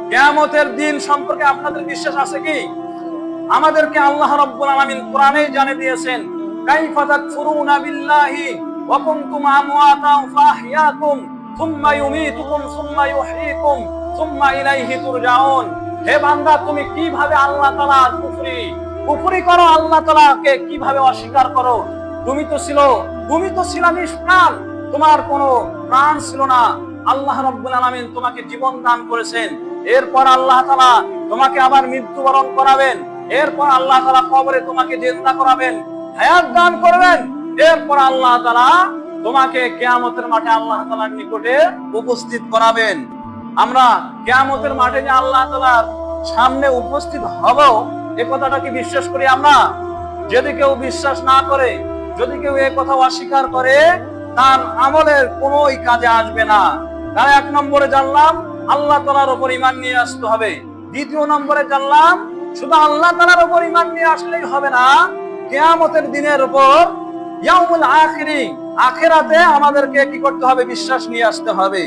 কিয়ামতের দিন সম্পর্কে আপনাদের বিশ্বাস আছে কি? আমাদেরকে আল্লাহ রাব্বুল আলামিন কোরআনেই জানিয়ে দিয়েছেন, কাইফা তাকফুরুনা বিল্লাহি ওয়া কুনতুম আমওয়াতান ফাহইয়াকুম সুম্মা ইউমীতুকুম সুম্মা ইউহয়ীকুম সুম্মা ইলাইহি তুরজাউন। হে বান্দা, তুমি কিভাবে আল্লাহ তাআলার কুফরি করো, আল্লাহ তাআলাকে কিভাবে অস্বীকার করো? তুমি তো ছিলা নিষ্প্রাণ, তোমার কোনো প্রাণ ছিল না। আল্লাহ রাব্বুল আলামিন তোমাকে জীবন দান করেছেন, এরপর আল্লাহ তাআলা তোমাকে আবার মৃত্যুবরণ করাবেন, এরপর আল্লাহ তাআলা কবরে তোমাকে জিন্দা করাবেন, হায়াত দান করবেন, এরপর আল্লাহ তাআলা তোমাকে কিয়ামতের মাঠে আল্লাহ তাআলার নিকটে উপস্থিত করাবেন। আমরা কিয়ামতের মাঠে যে আল্লাহ তাআলার সামনে উপস্থিত হব, এই কথাটা কি বিশ্বাস করি আমরা? যদি কেউ বিশ্বাস না করে, যদি কেউ এই কথা অস্বীকার করে, তার আমলের কোনোই কাজে আসবে না। তাহলে 1 নম্বরে জানলাম আল্লাহ তাআলার উপর ঈমান নিয়ে আসতে হবে। দ্বিতীয় নম্বরে জানলাম শুধু আল্লাহ তাআলার উপর ঈমান নিয়ে আসলেই হবে না, কিয়ামতের দিনের উপর, ইয়াউমুল আখিরি, আখিরাতে আমাদেরকে কি করতে হবে? বিশ্বাস নিয়ে আসতে হবে।